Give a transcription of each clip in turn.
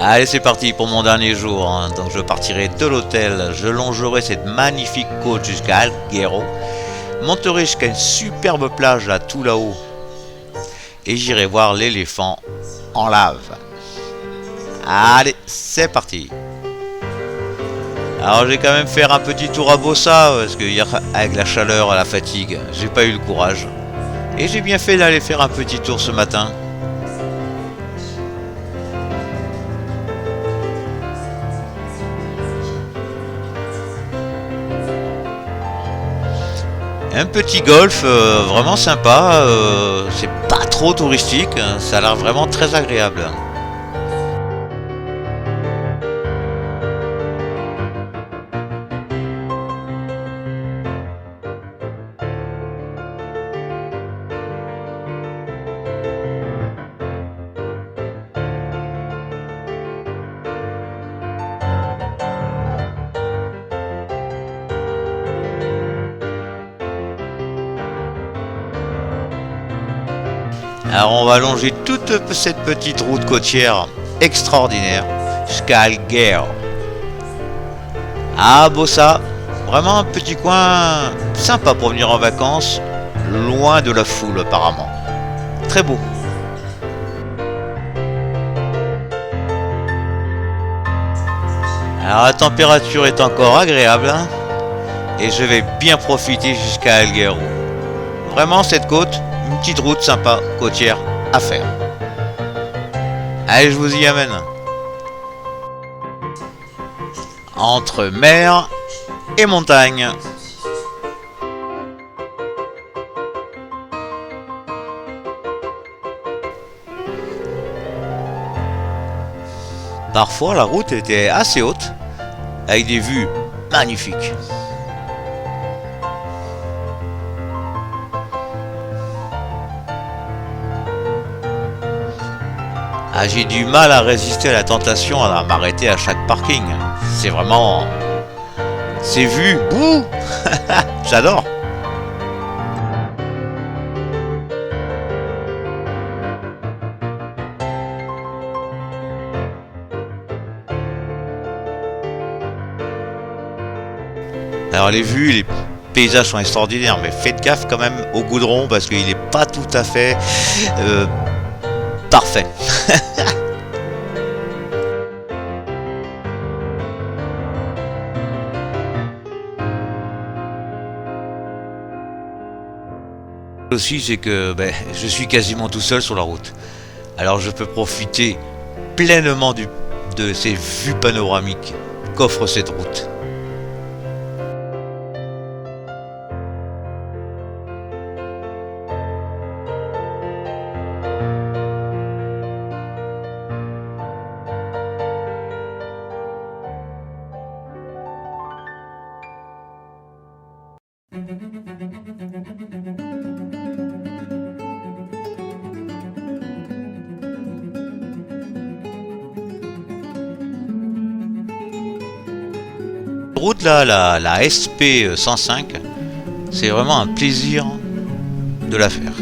Allez, c'est parti pour mon dernier jour, hein. Donc je partirai de l'hôtel, je longerai cette magnifique côte jusqu'à Alghero, monterai jusqu'à une superbe plage là, tout là-haut, et j'irai voir l'éléphant en lave. Allez, c'est parti. Alors j'ai quand même faire un petit tour à Bossa, parce que hier, avec la chaleur et la fatigue, j'ai pas eu le courage. Et j'ai bien fait d'aller faire un petit tour ce matin. Un petit golf vraiment sympa, c'est pas trop touristique, ça a l'air vraiment très agréable. Alors on va longer toute cette petite route côtière extraordinaire jusqu'à Alghero. Ah Bossa, vraiment un petit coin sympa pour venir en vacances, loin de la foule apparemment. Très beau. Alors la température est encore agréable, hein, et je vais bien profiter jusqu'à Alghero. Vraiment cette côte, une petite route sympa, côtière, à faire. Allez, je vous y amène. Entre mer et montagne. Parfois, la route était assez haute, avec des vues magnifiques. Ah, j'ai du mal à résister à la tentation à m'arrêter à chaque parking. C'est vraiment... Ces vues, bouh. J'adore. Alors les vues, les paysages sont extraordinaires, mais faites gaffe quand même au goudron parce qu'il n'est pas tout à fait parfait. Aussi, c'est que je suis quasiment tout seul sur la route. Alors je peux profiter pleinement de ces vues panoramiques qu'offre cette route. Route là, la SP 105, c'est vraiment un plaisir de la faire.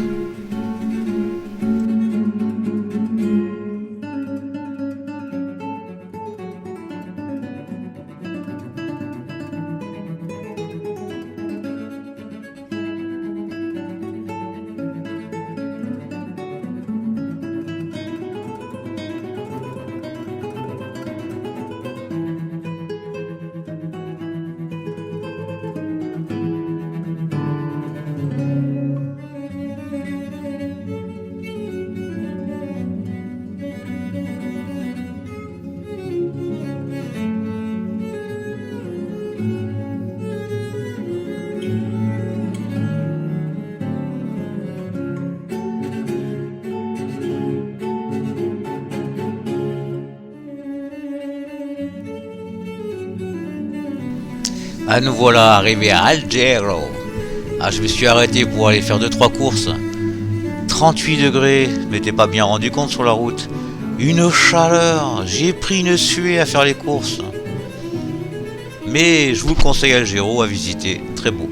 Ah, nous voilà arrivés à Alghero. Ah, je me suis arrêté pour aller faire 2-3 courses. 38 degrés, je m'étais pas bien rendu compte sur la route. Une chaleur, j'ai pris une suée à faire les courses. Mais je vous conseille Alghero à visiter, très beau.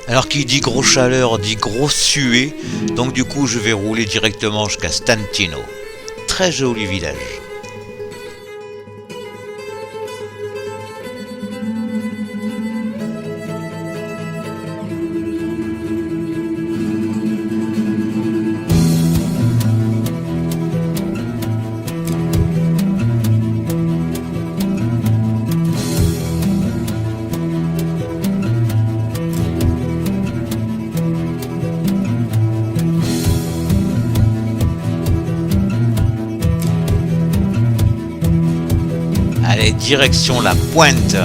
Alors qui dit grosse chaleur dit grosse suée, donc du coup je vais rouler directement jusqu'à Stantino. très joli village. Allez, direction la pointe,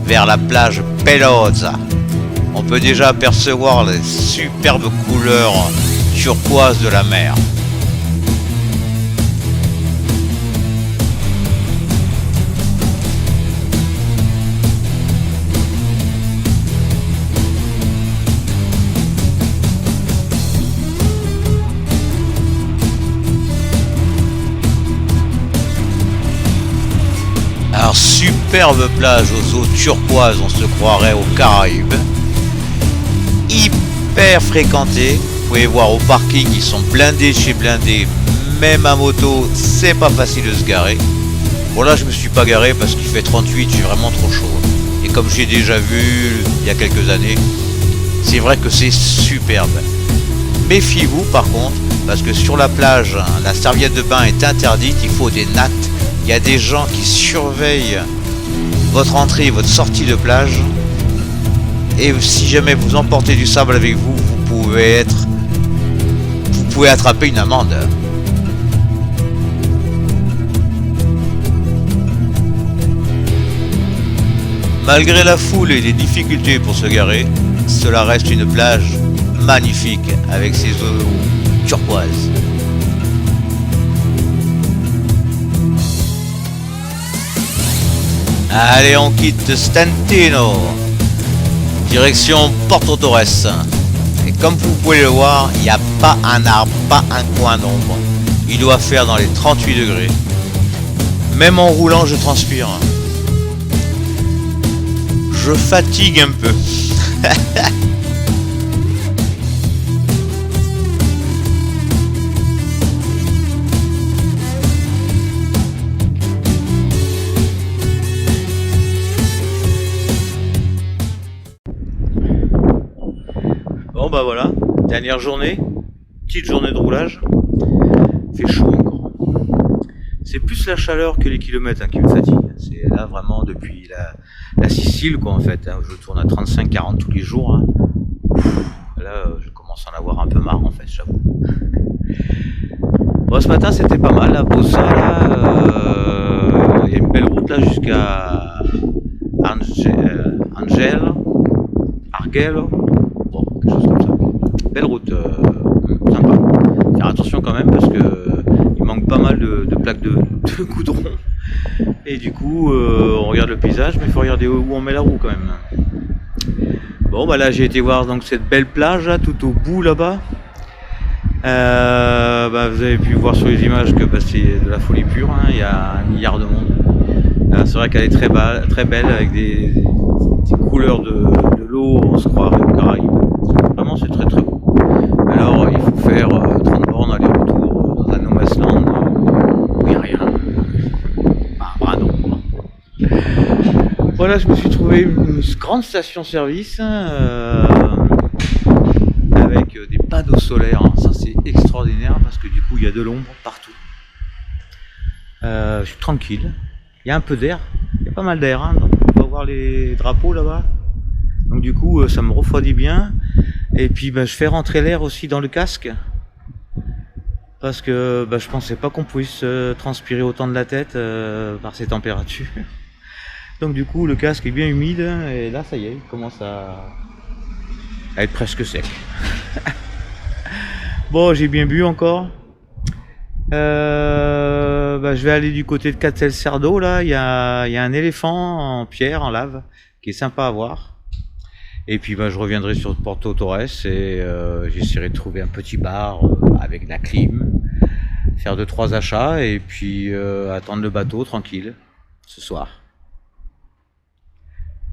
vers la plage Pelosa. On peut déjà apercevoir les superbes couleurs turquoises de la mer. Alors, superbe plage aux eaux turquoises, on se croirait aux Caraïbes. Hyper fréquentée. Vous pouvez voir au parking, ils sont blindés chez blindés. Même à moto, c'est pas facile de se garer. Bon, là, je me suis pas garé parce qu'il fait 38, j'ai vraiment trop chaud. Et comme j'ai déjà vu il y a quelques années, c'est vrai que c'est superbe. Méfiez-vous par contre, parce que sur la plage, la serviette de bain est interdite, il faut des nattes. Il y a des gens qui surveillent votre entrée et votre sortie de plage. Et si jamais vous emportez du sable avec vous, vous pouvez attraper une amende. Malgré la foule et les difficultés pour se garer, cela reste une plage magnifique avec ses eaux turquoises. Allez, on quitte Stantino, direction Porto Torres. Et comme vous pouvez le voir, il n'y a pas un arbre, pas un coin d'ombre. Il doit faire dans les 38 degrés. Même en roulant, je transpire. Je fatigue un peu. Bon bah voilà, dernière journée, petite journée de roulage, fait chaud encore. C'est plus la chaleur que les kilomètres qui me fatigue. C'est là vraiment depuis la Sicile quoi en fait. Je tourne à 35-40 tous les jours. Là je commence à en avoir un peu marre en fait, j'avoue. Bon, ce matin c'était pas mal, la Bossa là, il y a une belle route là jusqu'à Argel. Bon, quelque chose comme ça. Belle route, sympa. Faire attention quand même parce que il manque pas mal de plaques de goudron. Et du coup, on regarde le paysage, mais il faut regarder où on met la roue quand même. Bon, bah là j'ai été voir donc cette belle plage là, tout au bout là-bas. Bah, vous avez pu voir sur les images que bah, c'est de la folie pure. Hein. Il y a 1 milliard de monde. C'est vrai qu'elle est très belle avec des couleurs de l'eau, on se croirait aux Caraïbes. Vraiment, c'est très très beau. Alors, il faut faire 30 bornes aller-retour dans un no man's land où il n'y a rien. Pas un bras d'ombre. Voilà, je me suis trouvé une grande station-service avec des panneaux solaires. Ça, c'est extraordinaire parce que du coup, il y a de l'ombre partout. Je suis tranquille. Il y a un peu d'air. Il y a pas mal d'air. Hein, donc on va voir les drapeaux là-bas. Donc du coup, ça me refroidit bien. Et puis, bah, je fais rentrer l'air aussi dans le casque. Parce que bah, je pensais pas qu'on puisse transpirer autant de la tête par ces températures. Donc du coup, le casque est bien humide. Et là, ça y est, il commence à être presque sec. Bon, j'ai bien bu encore. Bah, je vais aller du côté de Castellcerdo. Là, il y a un éléphant en pierre, en lave, qui est sympa à voir. Et puis bah, je reviendrai sur Porto Torres et j'essaierai de trouver un petit bar avec de la clim, faire 2-3 achats et puis attendre le bateau tranquille ce soir.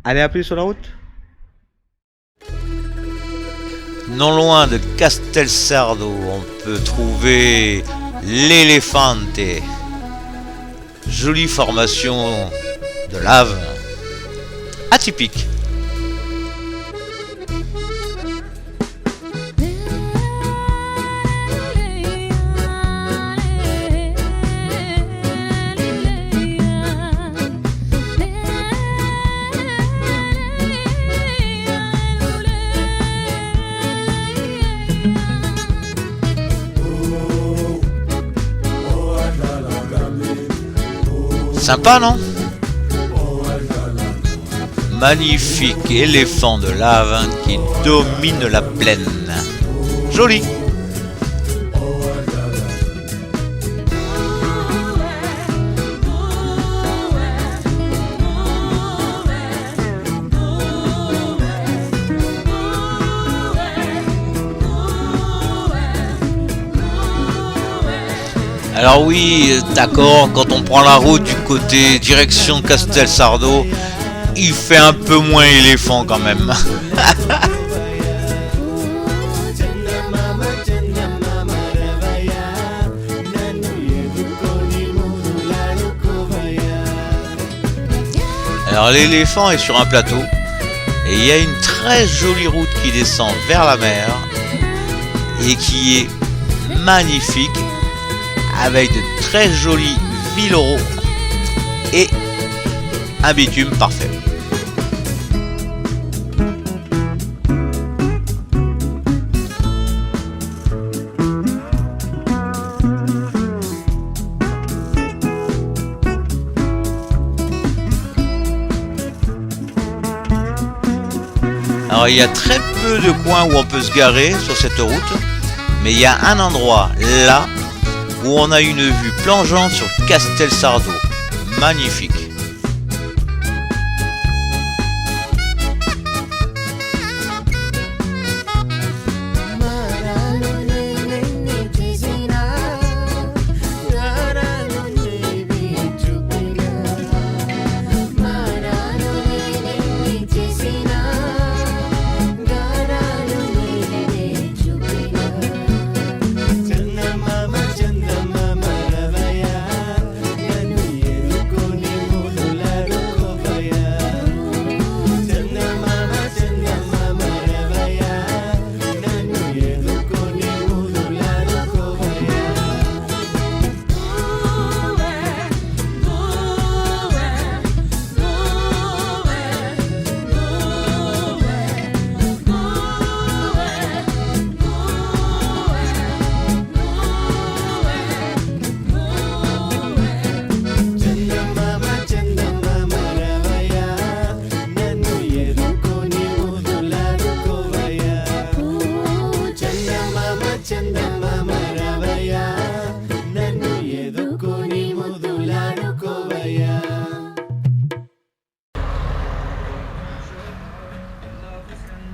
Allez, à plus sur la route. Non loin de Castellcerdo, on peut trouver L'Elefante. Jolie formation de lave. Atypique. Sympa, non? Magnifique éléphant de lave qui domine la plaine. Joli. Alors oui, d'accord, quand on prend la route du côté direction Castelsardo, il fait un peu moins éléphant quand même. Alors l'éléphant est sur un plateau et il y a une très jolie route qui descend vers la mer et qui est magnifique, avec de très jolis villeraux et un bitume parfait. Alors il y a très peu de coins où on peut se garer sur cette route, mais il y a un endroit là où on a une vue plongeante sur Castelsardo. Magnifique.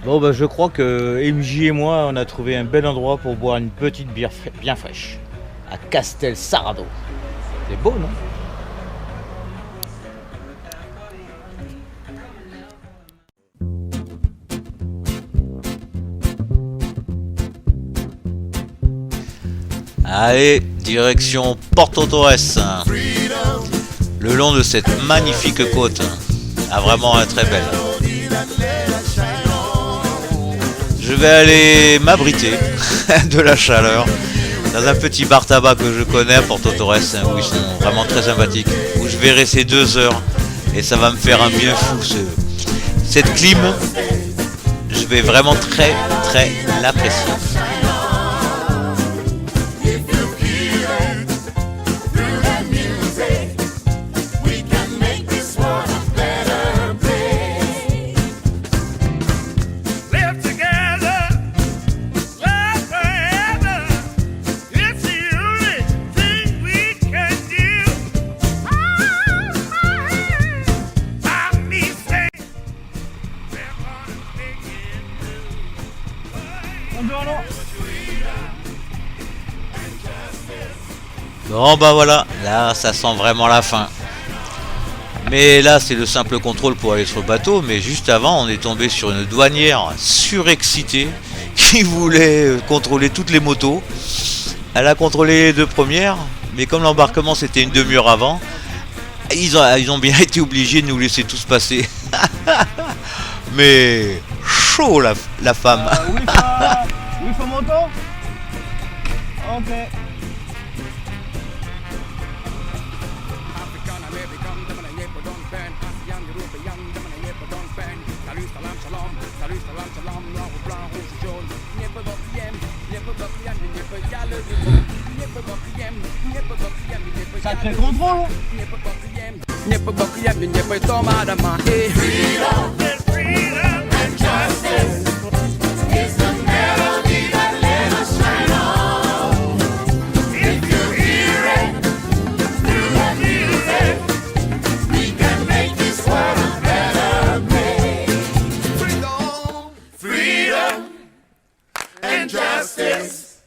Bon bah je crois que MJ et moi on a trouvé un bel endroit pour boire une petite bière bien fraîche à Castelsardo. C'est beau, non? Allez, direction Porto Torres, le long de cette magnifique côte, vraiment très belle. Je vais aller m'abriter de la chaleur dans un petit bar tabac que je connais à Porto Torres, où ils sont vraiment très sympathiques, où je vais rester 2 heures et ça va me faire un bien fou. Cette clim, je vais vraiment très l'apprécier. Bon bah voilà, là ça sent vraiment la fin. Mais là c'est le simple contrôle pour aller sur le bateau, mais juste avant on est tombé sur une douanière surexcitée qui voulait contrôler toutes les motos. Elle a contrôlé les deux premières, mais comme l'embarquement c'était une demi-heure avant, ils ont bien été obligés de nous laisser tous passer. Mais chaud la femme. Oui, faut moto. Ok. Sacré contrôle. Justice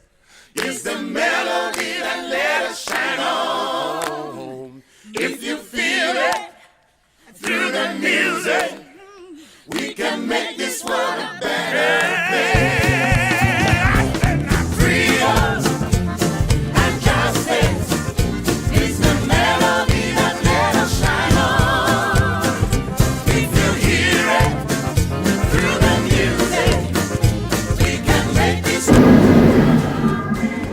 is the melody that let us shine on. If you feel it through the music, we can make this world a better place. Freedom and justice is the melody that let us shine on. If you hear it through the music, we can make this.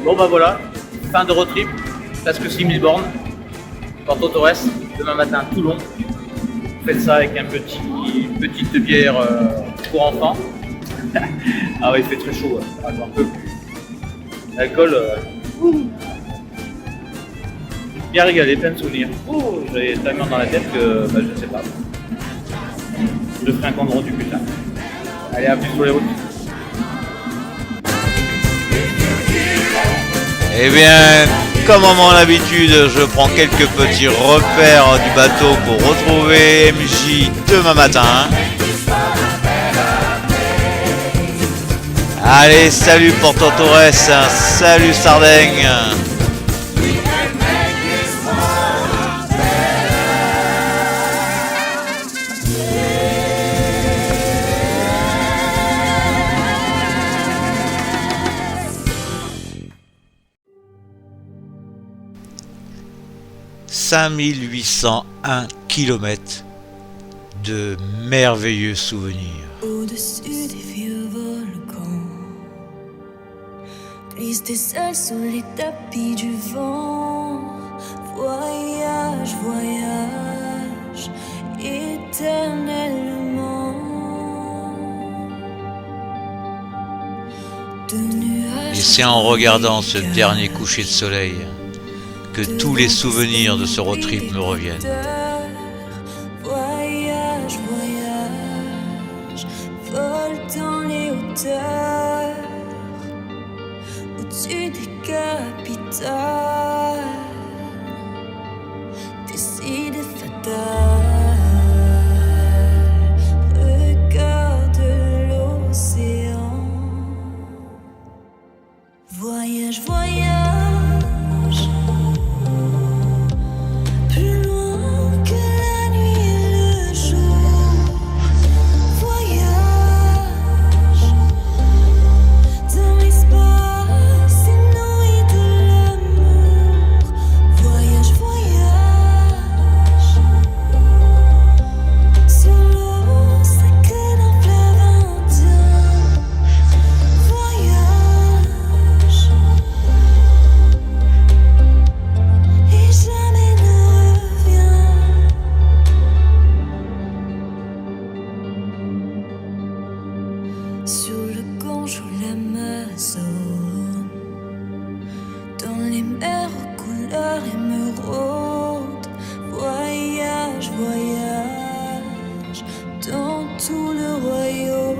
Bon bah voilà, fin de road trip, presque 6000 bornes. Porto Torres, demain matin Toulon. Faites ça avec une petite bière pour enfants. Ah ouais, il fait très chaud, hein. Un peu plus. L'alcool, bien régalé, plein de souvenirs. Oh, j'avais tellement dans la tête que bah, je ne sais pas. Je ferai un compte rendu plus tard. Allez, à plus sur les routes. Eh bien, comme à mon habitude, je prends quelques petits repères du bateau pour retrouver MJ demain matin. Allez, salut Porto Torres, salut Sardaigne. « 5801 km de merveilleux souvenirs. » Au-dessus des vieux volcans, glisse tes ailes sous les tapis du vent. Voyage, voyage, éternellement. Et c'est en regardant ce dernier coucher de soleil que tous les souvenirs de ce road trip me reviennent. Voyage, voyage, vole dans les hauteurs, au-dessus des capitales, décide fatal. Regarde l'océan. Voyage, voyage. Sur le Gange ou l'Amazone, dans les mers aux couleurs émeraudes. Voyage, voyage, dans tout le royaume.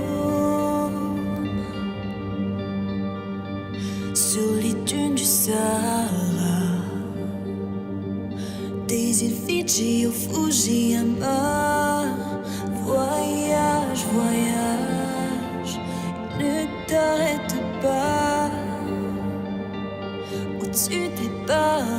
Sur les dunes du Sahara, des îles Fidji au Fujiyama. Voyage, voyage, ne t'arrête pas au-dessus des barres.